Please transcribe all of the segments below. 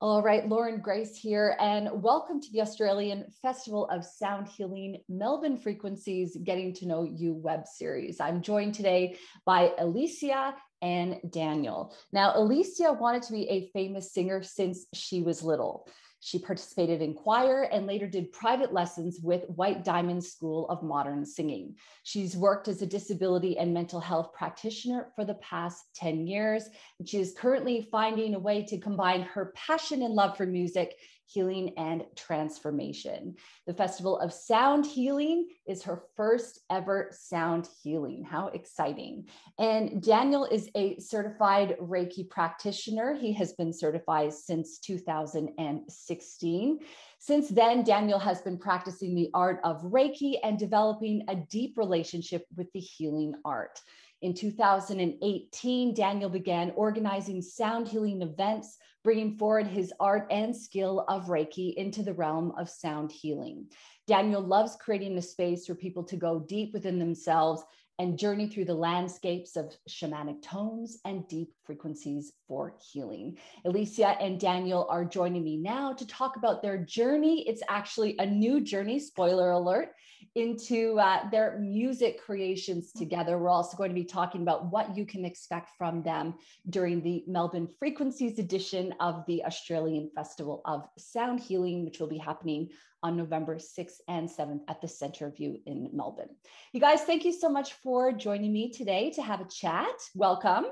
All right, Laurengrace here, and welcome to the Australian Festival of Sound Healing Melbourne Frequencies Getting to Know You web series. I'm joined today by Elysia and Daniel. Now, Elysia wanted to be a famous singer since she was little. She participated in choir and later did private lessons with White Diamond School of Modern Singing. She's worked as a disability and mental health practitioner for the past 10 years. And she is currently finding a way to combine her passion and love for music, healing, and transformation. The Festival of Sound Healing is her first ever sound healing. How exciting. And Daniel is a certified Reiki practitioner. He has been certified since 2016. Since then, Daniel has been practicing the art of Reiki and developing a deep relationship with the healing art. In 2018, Daniel began organizing sound healing events, bringing forward his art and skill of Reiki into the realm of sound healing. Daniel loves creating a space for people to go deep within themselves and journey through the landscapes of shamanic tones and deep frequencies for healing. Elysia and Daniel are joining me now to talk about their journey. It's actually a new journey, spoiler alert, into their music creations together. We're also going to be talking about what you can expect from them during the Melbourne Frequencies edition of the Australian Festival of Sound Healing, which will be happening on November 6th and 7th at the Centre View in Melbourne. You guys, thank you so much for joining me today to have a chat. Welcome.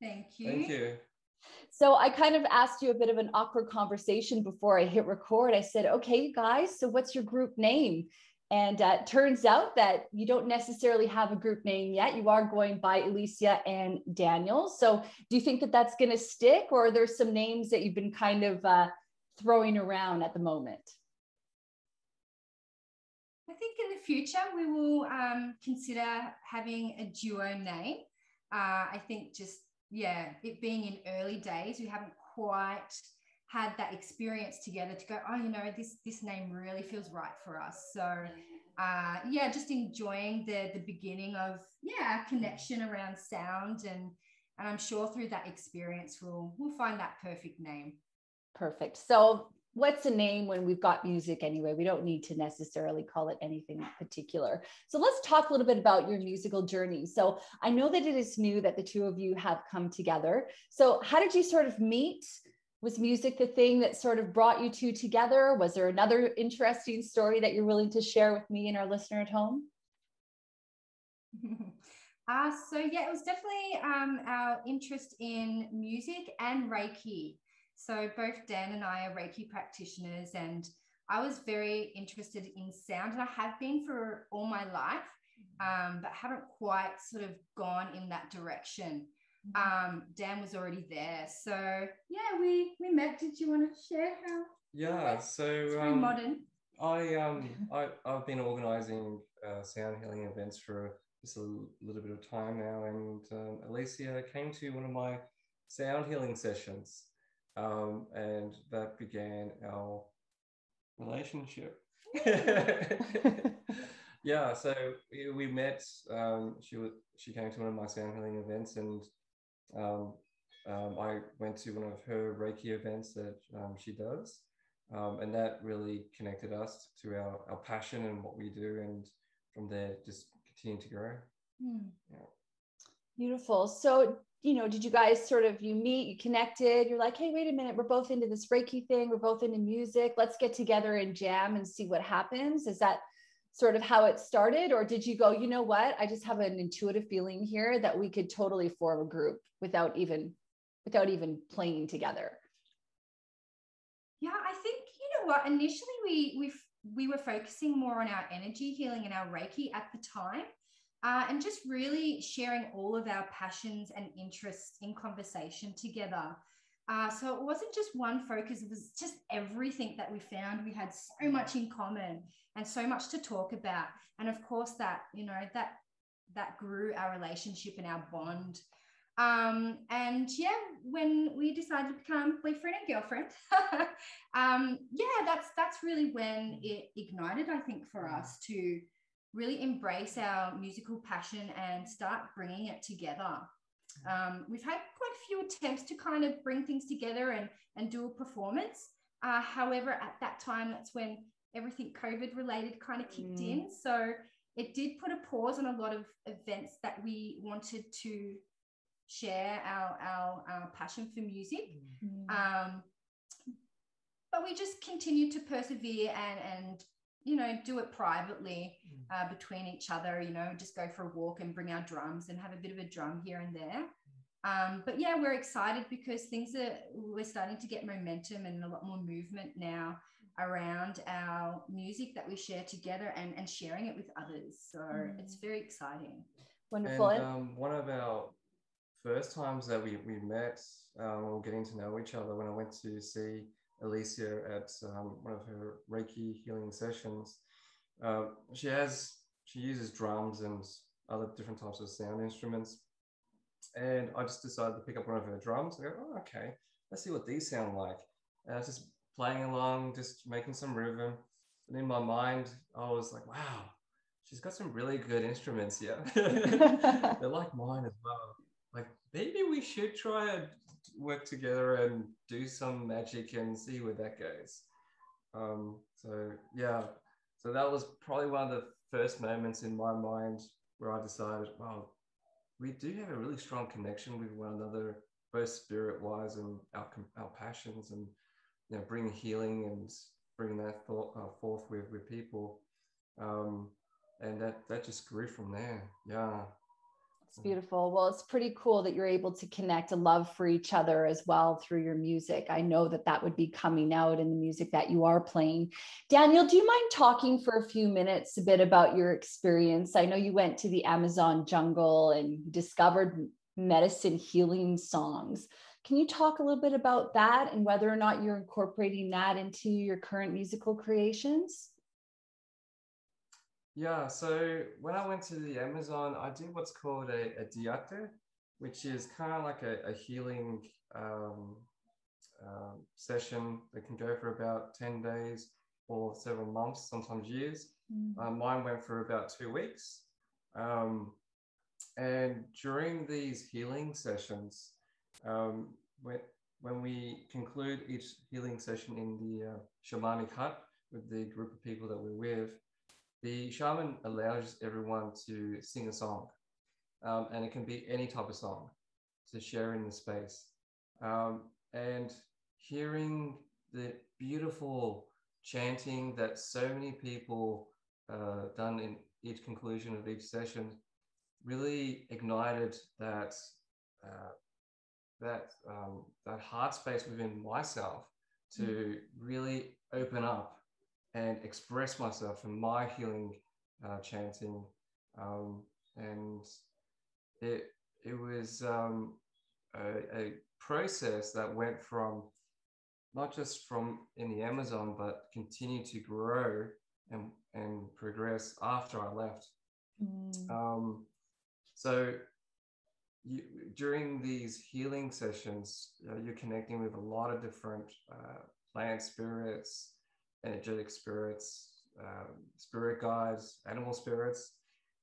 Thank you. Thank you. So I kind of asked you a bit of an awkward conversation before I hit record. I said, okay, you guys, so what's your group name? And it turns out that you don't necessarily have a group name yet. You are going by Elysia and Daniel. So do you think that that's going to stick, or are there some names that you've been kind of throwing around at the moment? I think in the future we will consider having a duo name. I think just, it being in early days, we haven't quite had that experience together to go, oh, you know, this name really feels right for us. So just enjoying the beginning of our connection around sound, and I'm sure through that experience we'll find that perfect name. Perfect. So what's a name when we've got music anyway? We don't need to necessarily call it anything particular. So let's talk a little bit about your musical journey. So I know that it is new that the two of you have come together. So how did you sort of meet? Was music the thing that sort of brought you two together? Was there another interesting story that you're willing to share with me and our listener at home? It was definitely our interest in music and Reiki. So both Dan and I are Reiki practitioners, and I was very interested in sound, and I have been for all my life, but haven't quite sort of gone in that direction. Dan was already there. So we met. Did you want to share how? Yeah, so it's very modern. I've been organizing sound healing events for just a little bit of time now, and Elysia came to one of my sound healing sessions, and that began our relationship. Yeah, so we met. She came to one of my sound healing events, and I went to one of her Reiki events that she does, and that really connected us to our passion and what we do, and from there just continue to grow. Yeah. Beautiful. So, you know, did you guys sort of, you meet, you connected, you're like, hey, wait a minute, we're both into this Reiki thing, we're both into music, let's get together and jam and see what happens? Is that sort of how it started? Or did you go, you know what, I just have an intuitive feeling here that we could totally form a group without even playing together? Yeah, I think, you know what, initially we were focusing more on our energy healing and our Reiki at the time, and just really sharing all of our passions and interests in conversation together. So it wasn't just one focus, it was just everything that we found. We had so much in common and so much to talk about. And of course that, you know, that grew our relationship and our bond. When we decided to become boyfriend and girlfriend, that's really when it ignited, I think, for us to really embrace our musical passion and start bringing it together. We've had quite a few attempts to kind of bring things together and do a performance. However, at that time, that's when everything COVID related kind of kicked in. So it did put a pause on a lot of events that we wanted to share our passion for music. But we just continued to persevere and do it privately between each other, just go for a walk and bring our drums and have a bit of a drum here and there. But yeah, we're excited because we're starting to get momentum and a lot more movement now around our music that we share together and sharing it with others. So it's very exciting. Wonderful. And one of our first times that we met, or getting to know each other, when I went to see Elysia at one of her Reiki healing sessions, she uses drums and other different types of sound instruments. And I just decided to pick up one of her drums and go, oh, okay, let's see what these sound like. And I was just playing along, just making some rhythm. And in my mind, I was like, wow, she's got some really good instruments here. They're like mine as well. Like, maybe we should try and work together and do some magic and see where that goes. So that was probably one of the first moments in my mind where I decided, wow, we do have a really strong connection with one another, both spirit-wise and our passions, and bringing healing and bringing that thought forth with people, and that just grew from there. Yeah. It's beautiful. Well, it's pretty cool that you're able to connect a love for each other as well through your music. I know that would be coming out in the music that you are playing. Daniel, do you mind talking for a few minutes a bit about your experience? I know you went to the Amazon jungle and discovered medicine healing songs. Can you talk a little bit about that and whether or not you're incorporating that into your current musical creations? Yeah, so when I went to the Amazon, I did what's called a diate, which is kind of like a healing session that can go for about 10 days or several months, sometimes years. Mine went for about 2 weeks. And during these healing sessions, when we conclude each healing session in the shamanic hut with the group of people that we're with, the shaman allows everyone to sing a song, and it can be any type of song to share in the space. And hearing the beautiful chanting that so many people done in each conclusion of each session really ignited that heart space within myself to really open up and express myself in my healing chanting. And it was a process that went from not just from in the Amazon, but continued to grow and progress after I left. So during these healing sessions, you're connecting with a lot of different plant spirits, energetic spirits, spirit guides, animal spirits,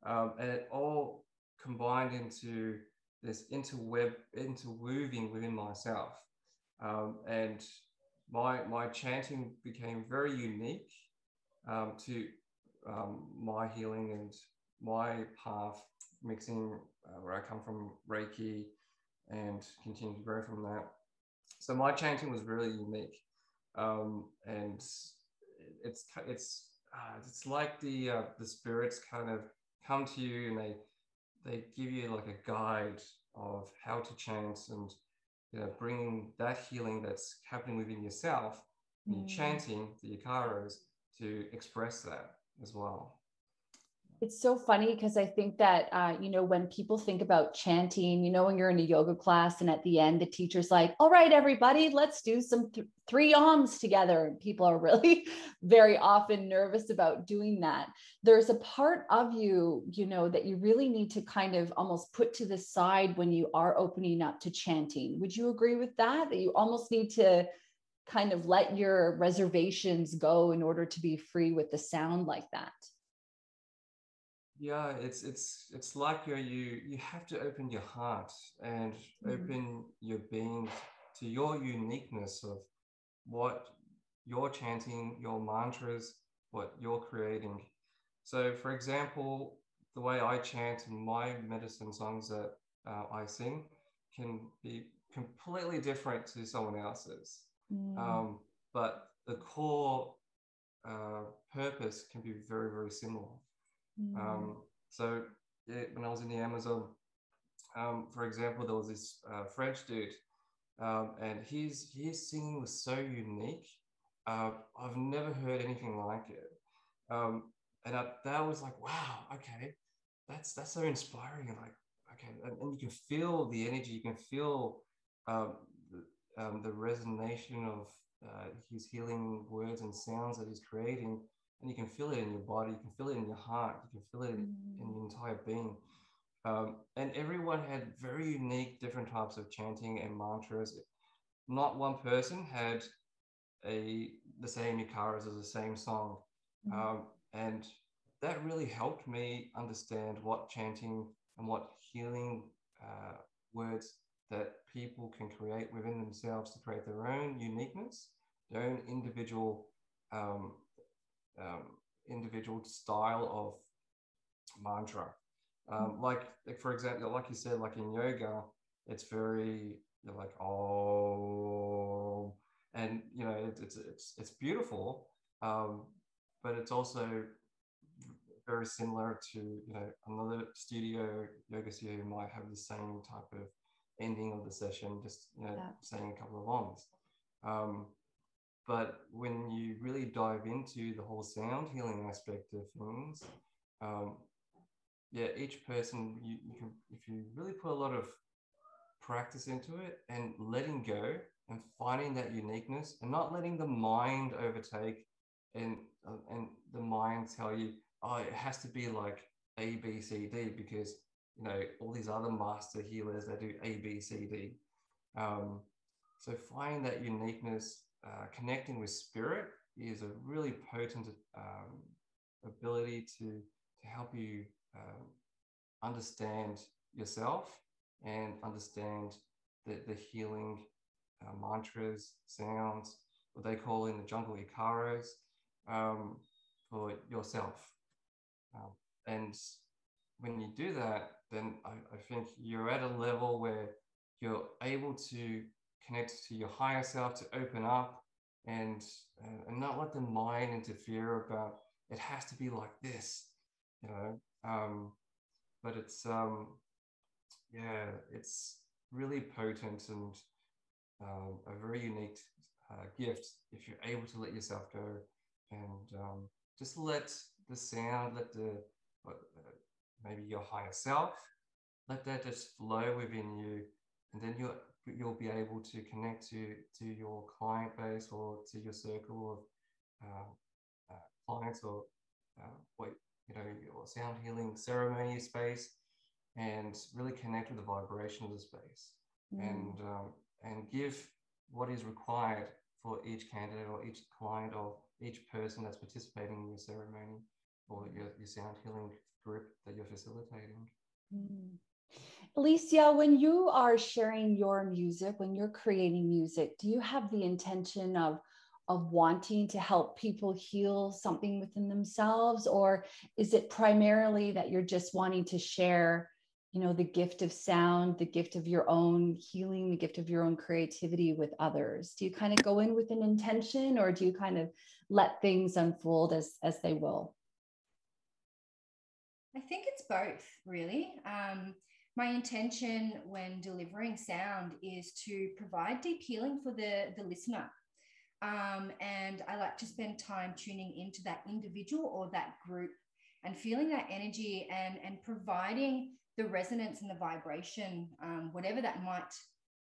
and it all combined into this interweaving within myself. And my chanting became very unique to my healing and my path, mixing where I come from, Reiki, and continue to grow from that. So my chanting was really unique, and it's like the spirits kind of come to you and they give you like a guide of how to chant, and bringing that healing that's happening within yourself, and you're chanting the Ikaros to express that as well. It's so funny because I think that, when people think about chanting, when you're in a yoga class and at the end, the teacher's like, all right, everybody, let's do some 3 ohms together. And people are really very often nervous about doing that. There's a part of you, that you really need to kind of almost put to the side when you are opening up to chanting. Would you agree with that? That you almost need to kind of let your reservations go in order to be free with the sound like that? Yeah, it's like you have to open your heart and open your being to your uniqueness of what you're chanting, your mantras, what you're creating. So, for example, the way I chant and my medicine songs that I sing can be completely different to someone else's. Um, but the core purpose can be very, very similar. So when I was in the Amazon, for example, there was this French dude, and his singing was so unique. I've never heard anything like it. That was like, wow, okay, that's so inspiring. And like, okay, and you can feel the energy, you can feel the resonance of his healing words and sounds that he's creating, and you can feel it in your body, you can feel it in your heart, you can feel it in your entire being. And everyone had very unique, different types of chanting and mantras. Not one person had the same ikaras as the same song. And that really helped me understand what chanting and what healing words that people can create within themselves to create their own uniqueness, their own individual individual style of mantra. Like for example, like you said, like in yoga, it's very, you're like, oh, and you know it's beautiful, but it's also very similar to, you know, another yoga studio who might have the same type of ending of the session, just, you know, saying a couple of oms. But when you really dive into the whole sound healing aspect of things, yeah, each person, you can, if you really put a lot of practice into it and letting go and finding that uniqueness and not letting the mind overtake and the mind tell you, oh, it has to be like A, B, C, D, because, you know, all these other master healers, they do A, B, C, D. So finding that uniqueness, connecting with spirit is a really potent ability to help you understand yourself and understand the healing mantras, sounds, what they call in the jungle ikaras, for yourself. And when you do that, then I think you're at a level where you're able to connect to your higher self, to open up and not let the mind interfere about, it has to be like this, you know. But it's yeah, it's really potent and a very unique gift if you're able to let yourself go and just let the sound, let the maybe your higher self, let that just flow within you, and then you'll be able to connect to your client base or to your circle of clients or what, you know, your sound healing ceremony space, and really connect with the vibration of the space, and give what is required for each candidate or each client or each person that's participating in your ceremony or your sound healing group that you're facilitating. Elysia, when you are sharing your music, when you're creating music, do you have the intention of wanting to help people heal something within themselves, or is it primarily that you're just wanting to share, you know, the gift of sound, the gift of your own healing, the gift of your own creativity with others? Do you kind of go in with an intention, or do you kind of let things unfold as they will? I think it's both, really. My intention when delivering sound is to provide deep healing for the listener. And I like to spend time tuning into that individual or that group and feeling that energy and providing the resonance and the vibration, whatever that might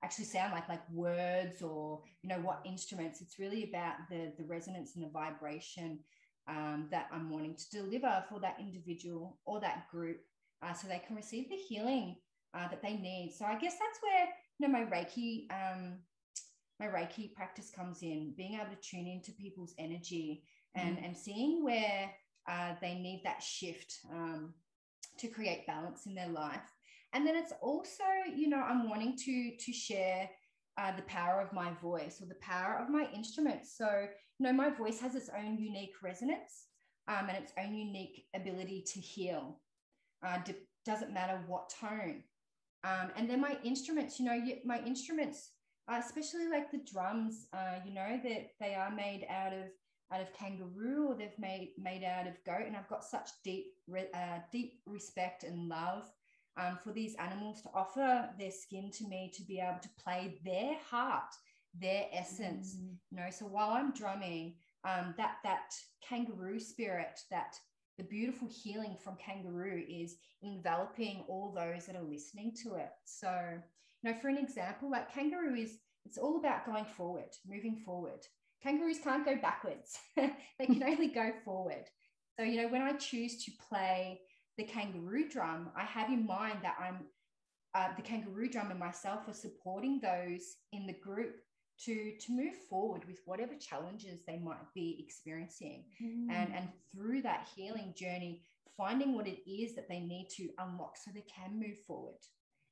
actually sound like words or, you know, what instruments. It's really about the resonance and the vibration that I'm wanting to deliver for that individual or that group, so they can receive the healing that they need. So I guess that's where, you know, my Reiki practice comes in, being able to tune into people's energy and seeing where they need that shift. to create balance in their life. And then it's also, you know, I'm wanting to share the power of my voice, or the power of my instruments. So, you know, my voice has its own unique resonance, and its own unique ability to heal. Doesn't matter what tone. And then my instruments, you know, my instruments, especially like the drums, you know, that they are made out of kangaroo, or they've made out of goat. And I've got such deep respect and love for these animals, to offer their skin to me, to be able to play their heart, their essence. You know, so while I'm drumming, that kangaroo spirit, that the beautiful healing from kangaroo is enveloping all those that are listening to it. So, you know, for an example, like kangaroo it's all about going forward, moving forward. Kangaroos can't go backwards. They can only go forward. So, you know, when I choose to play the kangaroo drum, I have in mind that the kangaroo drum and myself are supporting those in the group to move forward with whatever challenges they might be experiencing. And through that healing journey, finding what it is that they need to unlock so they can move forward.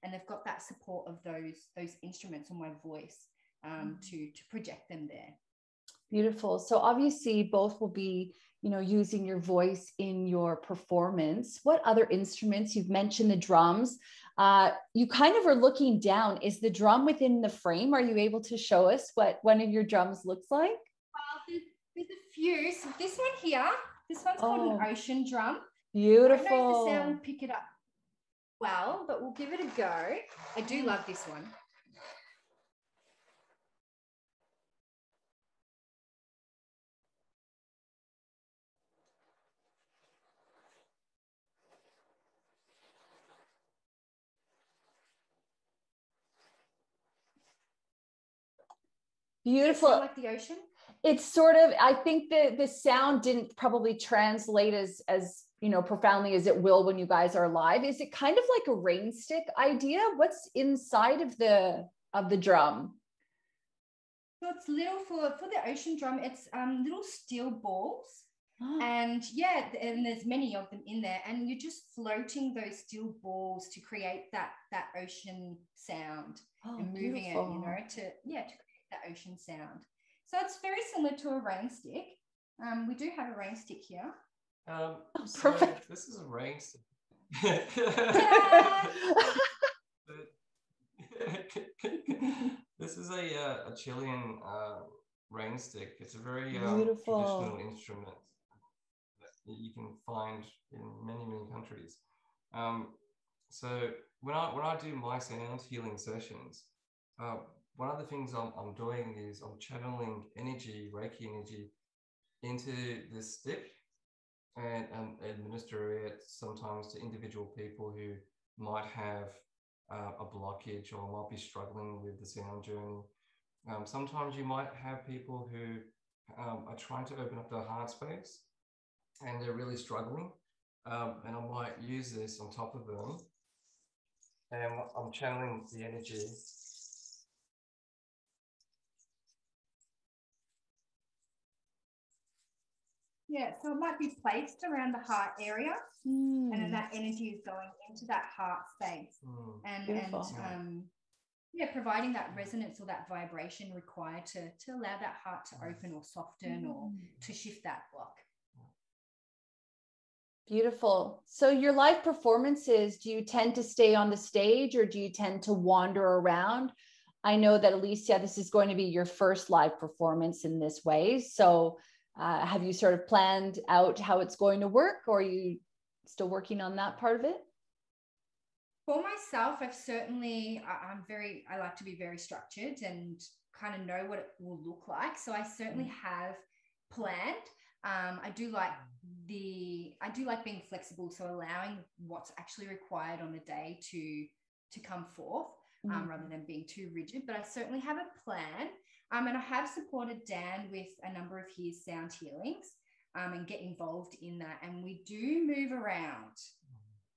And they've got that support of those instruments, or my voice, to project them there. Beautiful. So obviously both will be, you know, using your voice in your performance. What other instruments? You've mentioned the drums. You kind of are looking down. Is the drum within the frame? Are you able to show us what one of your drums looks like? Well, there's a few. So this one here, this one's called an ocean drum. Beautiful. I don't know if the sound will pick it up well, but we'll give it a go. I do love this one. Beautiful. Like the ocean. It's sort of, I think the sound didn't probably translate as you know, profoundly as it will when you guys are live. Is it kind of like a rain stick idea? What's inside of the drum? So it's little, for the ocean drum, it's little steel balls. And yeah, and there's many of them in there, and you're just floating those steel balls to create that ocean sound, and moving beautiful. It, you know, to create that ocean sound. So it's very similar to a rain stick. We do have a rain stick here. Perfect. So this is a rain stick. This is a Chilean rain stick. It's a very traditional instrument that you can find in many countries. So when I do my sound healing sessions, one of the things I'm doing is I'm channeling energy, Reiki energy, into this stick, and administer it sometimes to individual people who might have a blockage or might be struggling with the sound journey. Sometimes you might have people who are trying to open up their heart space and they're really struggling, and I might use this on top of them, and I'm channeling the energy. Yeah, so it might be placed around the heart area, and then that energy is going into that heart space, and providing that resonance or that vibration required to allow that heart to open or soften or to shift that block. Beautiful. So your live performances, do you tend to stay on the stage, or do you tend to wander around? I know that Elysia, this is going to be your first live performance in this way. So have you sort of planned out how it's going to work, or are you still working on that part of it? For myself, I like to be very structured and kind of know what it will look like. So I certainly have planned. I do like being flexible, so allowing what's actually required on the day to come forth, rather than being too rigid. But I certainly have a plan. And I have supported Dan with a number of his sound healings, and get involved in that. And we do move around.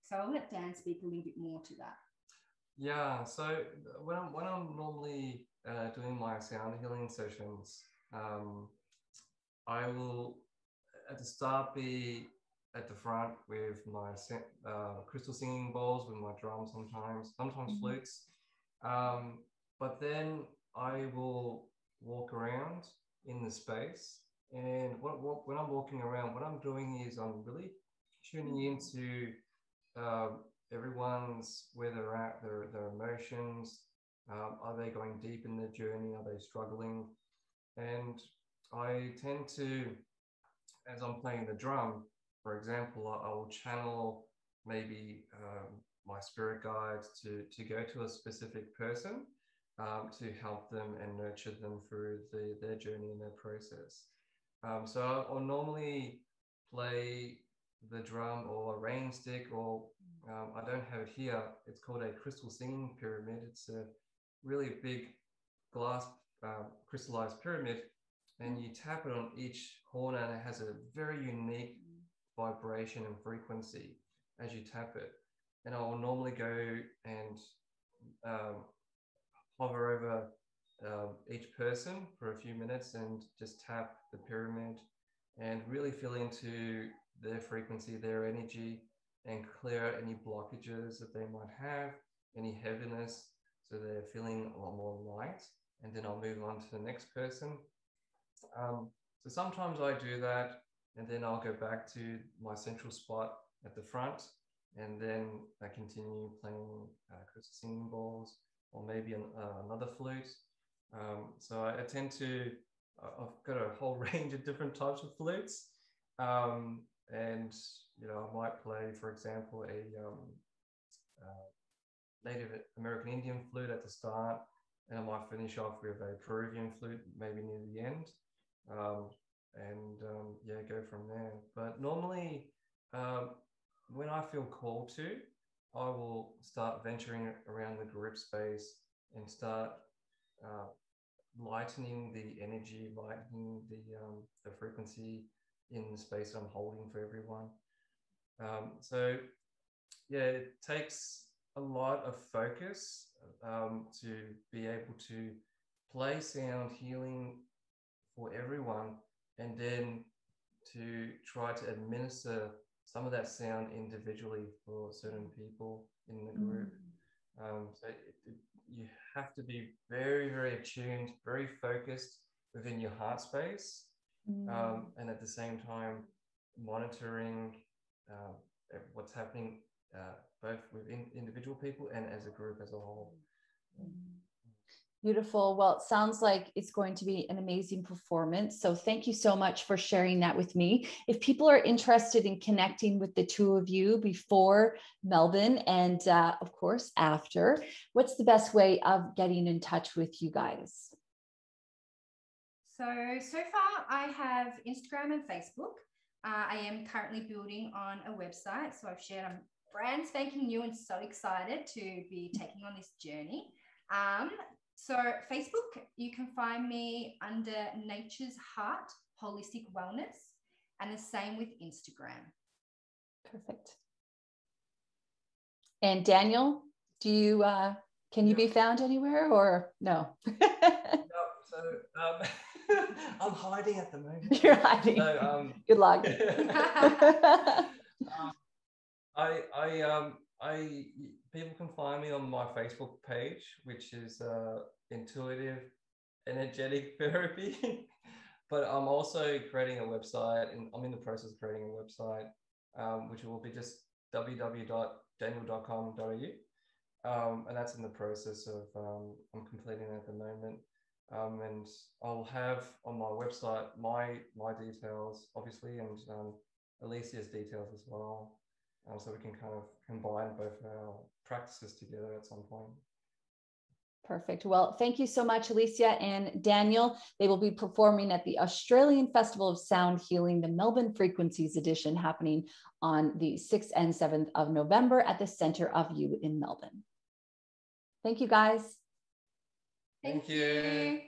So I'll let Dan speak a little bit more to that. Yeah. So when I'm normally doing my sound healing sessions, I will at the start be at the front with my crystal singing bowls, with my drums sometimes flutes. But then I will walk around in the space, and when I'm walking around, what I'm doing is I'm really tuning into everyone's, where they're at, their emotions. Are they going deep in their journey? Are they struggling? And I tend to, as I'm playing the drum, for example, I will channel maybe my spirit guides to go to a specific person to help them and nurture them through their journey and their process. So I'll normally play the drum or a rain stick, or I don't have it here. It's called a crystal singing pyramid. It's a really big glass crystallized pyramid, and you tap it on each corner, and it has a very unique vibration and frequency as you tap it. And I will normally go and hover over each person for a few minutes and just tap the pyramid and really feel into their frequency, their energy, and clear out any blockages that they might have, any heaviness, so they're feeling a lot more light. And then I'll move on to the next person. So sometimes I do that, and then I'll go back to my central spot at the front, and then I continue playing crystal singing bowls, or maybe another flute. So I tend to, I've got a whole range of different types of flutes. And, you know, I might play, for example, a Native American Indian flute at the start, and I might finish off with a Peruvian flute, maybe near the end. Yeah, go from there. But normally, when I feel called to, I will start venturing around the group space and start lightening the energy, lightening the frequency in the space I'm holding for everyone. So yeah, it takes a lot of focus to be able to play sound healing for everyone, and then to try to administer some of that sound individually for certain people in the group. So you have to be very, very attuned, very focused within your heart space, and at the same time monitoring what's happening both within individual people and as a group as a whole. Beautiful. Well, it sounds like it's going to be an amazing performance. So thank you so much for sharing that with me. If people are interested in connecting with the two of you before Melbourne and of course after, what's the best way of getting in touch with you guys? So far I have Instagram and Facebook. I am currently building on a website. So I've shared, I'm brand spanking new and so excited to be taking on this journey. So Facebook, you can find me under Nature's Heart Holistic Wellness, and the same with Instagram. Perfect. And Daniel, do you can you be found anywhere or no? No, so I'm hiding at the moment. You're hiding. So, good luck. People can find me on my Facebook page, which is Intuitive Energetic Therapy. But I'm also creating a website, and I'm in the process of creating a website, which will be just www.daniel.com.au. And that's in the process of I'm completing at the moment. And I'll have on my website my details, obviously, and Elysia's details as well. So we can kind of combine both our practices together at some point. Perfect. Well, thank you so much, Elysia and Daniel. They will be performing at the Australian Festival of Sound Healing, the Melbourne Frequencies Edition, happening on the 6th and 7th of November at the Centre of You in Melbourne. Thank you, guys. Thank you.